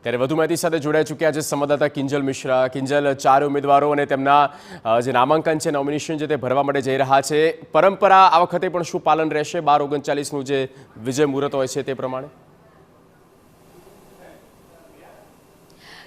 ત્યારે વધુ માહિતી સાથે જોડાઈ ચૂક્યા છે સંવાદદાતા કિંજલ મિશ્રા। કિંજલ, 4 ઉમેદવારો અને તેમના જે નામાંકન છે, નોમિનેશન છે તે ભરવા માટે જઈ રહ્યા છે। પરંપરા આ વખતે પણ શું પાલન રહેશે? 12:39નું જે વિજય મુહૂર્ત હોય છે તે પ્રમાણે?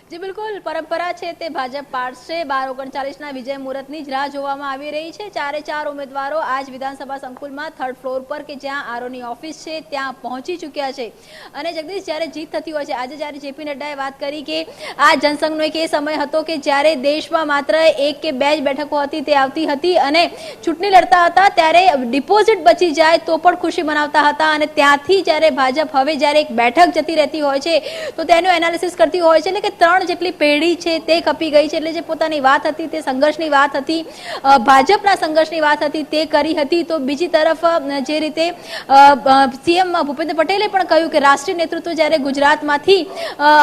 जी बिल्कुल, परंपरा है ते भाजप पाड़शे। 12:39 विजय मुहूर्त की राह जोवामां आवी रही है। 4 उम्मीदवारों आज विधानसभा संकुल में 3rd फ्लोर पर के ज्यां आरोनी ऑफिस है त्यां पहोंची चूक्या है। अने जगदीश, ज्यारे जीत थती होय छे, आज ज्यारे जेपी नड्डाए बात करी कि आ जनसंघनो एक समय हतो के ज्यारे देश में मात्र 1 के 2 बेठको हती ते आवती हती अने चूंटणी लड़ता हता त्यारे डिपोजिट बची जाए तो पण खुशी मनावता हता। अने त्यांथी ज्यारे भाजप हवे ज्यारे एक बेठक जती रहती होय छे तो तेनुं एनालिसिस करती होय छे એટલે કે 3 જેટલી પેઢી છે તે કપી ગઈ છે। એટલે જે પોતાની વાત હતી તે સંઘર્ષની વાત હતી, ભાજપના સંઘર્ષની વાત હતી તે કરી હતી। તો બીજી તરફ જે રીતે સીએમ ભૂપેન્દ્ર પટેલે પણ કહ્યું કે રાષ્ટ્રીય નેતૃત્વ જ્યારે ગુજરાતમાંથી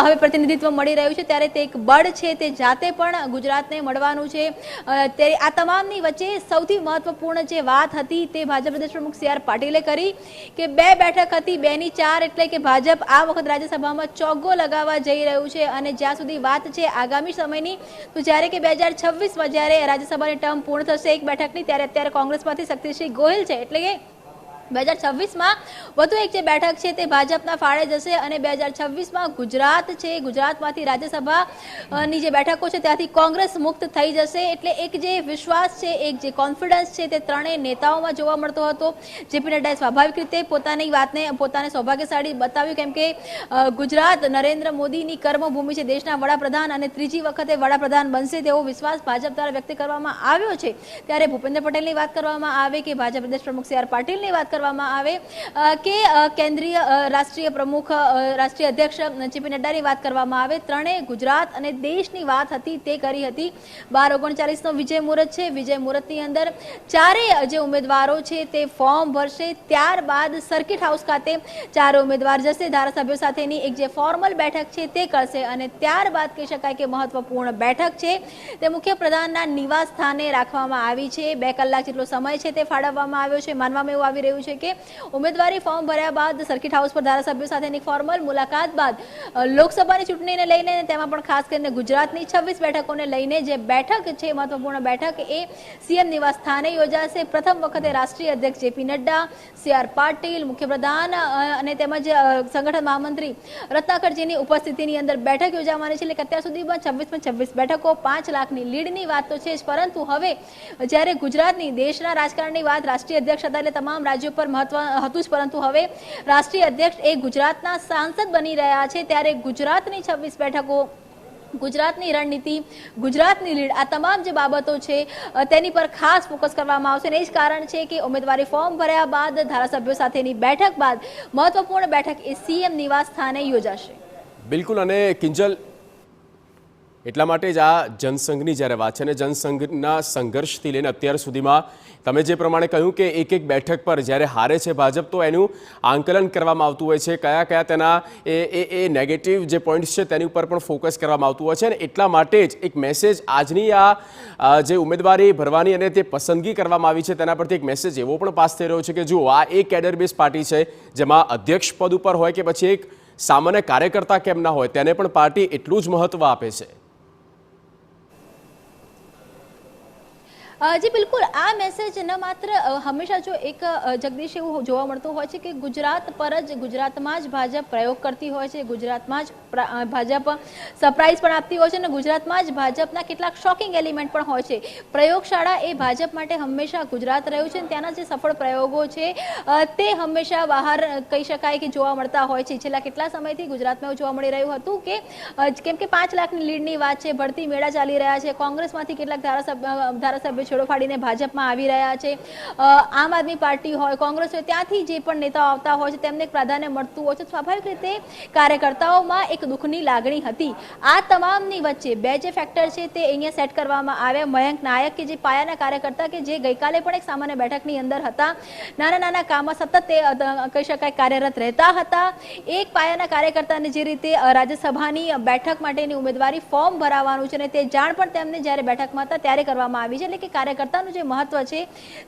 હવે પ્રતિનિધિત્વ મળી રહ્યું છે ત્યારે તે એક બળ છે તે જાતે પણ ગુજરાતને મળવાનું છે। ત્યારે આ તમામની વચ્ચે સૌથી મહત્વપૂર્ણ જે વાત હતી તે ભાજપ પ્રદેશ પ્રમુખ સી આર પાટીલે કરી કે 2 બેઠક હતી, 2 ની 4 એટલે કે ભાજપ આ વખત રાજ્યસભામાં ચોગ્ગો લગાવવા જઈ રહ્યું છે। અને જ્યાં સુધી વાત છે આગામી સમયની તો જ્યારે કે 2026 માં જ્યારે રાજ્યસભાની ટર્મ પૂર્ણ થશે એક બેઠકની ત્યારે અત્યારે કોંગ્રેસમાંથી શક્તિસિંહ ગોહિલ છે એટલે કે 2026 में વધુ એક જે બેઠક છે તે ભાજપના ફાળે જશે અને 2026 માં ગુજરાત છે, ગુજરાતમાંથી રાજ્યસભાની જે બેઠકો છે ત્યાંથી કોંગ્રેસ મુક્ત થઈ જશે। એટલે એક જે વિશ્વાસ છે, એક જે કોન્ફિડન્સ છે તે ત્રણેય નેતાઓમાં જોવા મળતો હતો। જેપી નડ્ડાએ સ્વાભાવિક રીતે પોતાની વાતને પોતાને સૌભાગ્યશાળી બતાવ્યું કેમ કે ગુજરાત નરેન્દ્ર મોદીની કર્મભૂમિ છે, દેશના વડાપ્રધાન અને ત્રીજી વખતે વડાપ્રધાન બનશે તેવો વિશ્વાસ ભાજપ દ્વારા વ્યક્ત કરવામાં આવ્યો છે। ત્યારે ભૂપેન્દ્ર પટેલની વાત કરવામાં આવે કે ભાજપ પ્રદેશ પ્રમુખ સી આર પાટીલની વાત કરવામાં આવે કે કેન્દ્રીય રાષ્ટ્રીય પ્રમુખ રાષ્ટ્રીય અધ્યક્ષ જેપી નડ્ડાની વાત કરવામાં આવે, ત્રણેય ગુજરાત અને દેશની વાત હતી તે કરી હતી। 12:39નો વિજય મુહૂર્ત છે। વિજય મુહૂર્તની અંદર ચારેય જે ઉમેદવારો છે તે ફોર્મ ભરશે। ત્યારબાદ સર્કિટ હાઉસ ખાતે 4 ઉમેદવાર જશે, ધારાસભ્યો સાથેની એક જે ફોર્મલ બેઠક છે તે કરશે અને ત્યારબાદ કહી શકાય કે મહત્વપૂર્ણ બેઠક છે તે મુખ્યપ્રધાનના નિવાસ સ્થાને રાખવામાં આવી છે। 2 કલાક જેટલો સમય છે તે ફાળવવામાં આવ્યો છે। માનવામાં એવું આવી રહ્યું છે કે ઉમેદવારી ફોર્મ ભર્યા બાદ સર્કિટ હાઉસ પર ધારાસભ્યો સાથેની ફોર્મલ મુલાકાત બાદ લોકસભાની ચૂંટણીને લઈને તેમાં પણ ખાસ કરીને ગુજરાતની 26 બેઠકોને લઈને જે બેઠક છે મહત્વપૂર્ણ બેઠક એ સીએમ નિવાસ સ્થાને યોજાશે। પ્રથમ વખતે રાષ્ટ્રીય અધ્યક્ષ જેપી નડ્ડા, સી આર પાટીલ, મુખ્યપ્રધાન અને તેમજ સંગઠન મહામંત્રી રત્નાકરજીની ઉપસ્થિતિની અંદર બેઠક યોજાવાની છે। એટલે કે અત્યાર સુધીમાં 26 બેઠકો, 5 લાખની લીડની વાત તો છે જ, પરંતુ હવે જ્યારે ગુજરાતની દેશના રાજકારણની વાત રાષ્ટ્રીય અધ્યક્ષ હતા એટલે તમામ राज्यों पर महत्व હતું જ, પરંતુ હવે રાષ્ટ્રીય અધ્યક્ષ એ ગુજરાતના સાંસદ બની રહ્યા છે ત્યારે ગુજરાતની 26 બેઠકો, ગુજરાતની રણનીતિ, ગુજરાતની લીડ આ તમામ જે બાબતો છે તેની પર ખાસ ફોકસ કરવામાં આવશે અને એ જ કારણ છે કે ઉમેદવારી ફોર્મ ભર્યા બાદ ધારાસભ્યો સાથેની બેઠક બાદ મહત્વપૂર્ણ બેઠક એ સીએમ નિવાસ સ્થાને યોજાશે। બિલકુલ, અને કિંજલ એટલા માટે જ આ જનસંઘની જ્યારે વાત છે ને જનસંઘના સંઘર્ષથી લઈને અત્યાર સુધીમાં તમે જે પ્રમાણે કહ્યું કે એક બેઠક પર જ્યારે હારે છે ભાજપ તો એનું આંકલન કરવામાં આવતું હોય છે, કયા કયા તેના એ નેગેટિવ જે પોઈન્ટ્સ છે તેની ઉપર પણ ફોકસ કરવામાં આવતું હોય છે અને એટલા માટે જ એક મેસેજ આજની આ જે ઉમેદવારી ભરવાની અને તે પસંદગી કરવામાં આવી છે તેના પરથી એક મેસેજ એવો પણ પાસ થઈ રહ્યો છે કે જુઓ આ એક કેડર બેઝ પાર્ટી છે જેમાં અધ્યક્ષ પદ ઉપર હોય કે પછી એક સામાન્ય કાર્યકર્તા કેમ ના હોય તેને પણ પાર્ટી એટલું જ મહત્વ આપે છે। जी बिल्कुल, आ मैसेज न मात्र हमेशा जो एक जगदीश एवं जोवा मळतो होय छे के गुजरात पर ज गुजरातमां ज भाजप प्रयोग करती होय छे, गुजरातमां ज भाजप सरप्राइज पण आपती होय छे અને ગુજરાતમાં જ ભાજપના કેટલાક શોકિંગ એલિમેન્ટ પણ હોય છે। પ્રયોગશાળા એ ભાજપ માટે હંમેશા ગુજરાત રહ્યું છે અને ત્યાંના જે સફળ પ્રયોગો છે તે હંમેશા બહાર કહી શકાય કે જોવા મળતા હોય છે। છેલ્લા કેટલા સમયથી ગુજરાતમાં એવું જોવા મળી રહ્યું હતું કે કેમ કે 5 લાખની લીડની વાત છે, ભરતી મેળા ચાલી રહ્યા છે, કોંગ્રેસમાંથી કેટલાક ધારાસભ્ય છોડો ફાડીને ભાજપમાં આવી રહ્યા છે, આમ આદમી પાર્ટી હોય, કોંગ્રેસ હોય, ત્યાંથી જે પણ નેતાઓ આવતા હોય છે તેમને પ્રાધાન્ય મળતું હોય છે। સ્વાભાવિક રીતે કાર્યકર્તાઓમાં એક દુઃખની લાગણી હતી। આ તમામની વચ્ચે 2 જે ફેક્ટર છે તે અહીંયા સેટ કરવામાં આવ્યા। મયંક નાયક કે જે પાયાના કાર્યકર્તા કે જે ગઈકાલે પણ એક સામાન્ય બેઠકની અંદર હતા, નાના નાના કામમાં સતત તે કહી શકાય કાર્યરત રહેતા હતા। એક પાયાના કાર્યકર્તાને જે રીતે રાજ્યસભાની બેઠક માટેની ઉમેદવારી ફોર્મ ભરાવાનું છે અને તે જાણ પણ તેમને જ્યારે બેઠકમાં હતા ત્યારે કરવામાં આવી છે। એટલે કે કાર્યકર્તાનું જે મહત્વ છે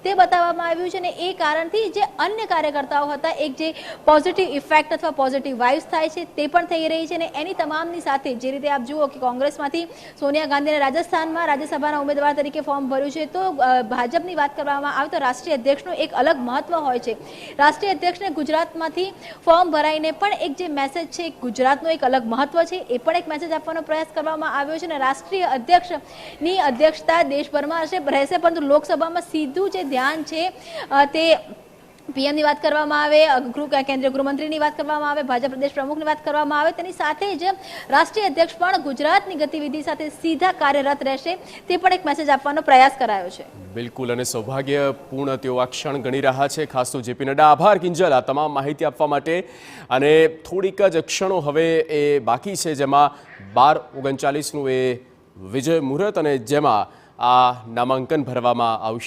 તે બતાવવામાં આવ્યું છે. અને એ કારણથી જે અન્ય કાર્યકર્તાઓ હતા એક જે પોઝિટિવ ઇફેક્ટ અથવા પોઝિટિવ વાઇબ્સ થાય છે તે પણ થઈ રહી છે. અને એની તમામની સાથે જે રીતે આપ જુઓ કે કોંગ્રેસમાંથી સોનિયા ગાંધીને રાજસ્થાનમાં રાજ્યસભાના ઉમેદવાર તરીકે ફોર્મ ભર્યું છે, તો ભાજપની વાત કરવામાં આવે તો રાષ્ટ્રીય અધ્યક્ષનું એક અલગ મહત્વ હોય છે. રાષ્ટ્રીય અધ્યક્ષને ગુજરાતમાંથી ફોર્મ ભરાઈને પણ એક જે મેસેજ છે ગુજરાતનો એક અલગ મહત્વ છે એ પણ એક મેસેજ આપવાનો પ્રયાસ કરવામાં આવ્યો છે. અને રાષ્ટ્રીય અધ્યક્ષની અધ્યક્ષતા દેશભરમાં રહેશે, પરંતુ લોકસભામાં સીધું જે ધ્યાન છે તે પીએમની વાત કરવામાં આવે, કેન્દ્રીય ગૃહમંત્રીની વાત કરવામાં આવે, ભાજપ પ્રદેશ પ્રમુખની વાત કરવામાં આવે, તેની સાથે જ રાષ્ટ્રીય અધ્યક્ષ પણ ગુજરાતની ગતિવિધિ સાથે સીધા કાર્યરત રહેશે તે પણ એક મેસેજ આપવાનો પ્રયાસ કરાયો છે. બિલકુલ, અને સૌભાગ્યપૂર્ણ તેઓ આ ક્ષણ ગણી રહ્યા છે. ખાસ તો જેપી નડ્ડા, આભાર કિંજલ આ તમામ માહિતી આપવા માટે. અને થોડીક જ ક્ષણો હવે એ બાકી છે, જેમાં 12:39નું એ વિજય મુહૂર્ત અને જેમાં આ નામાંકન ભરવામાં આવશે.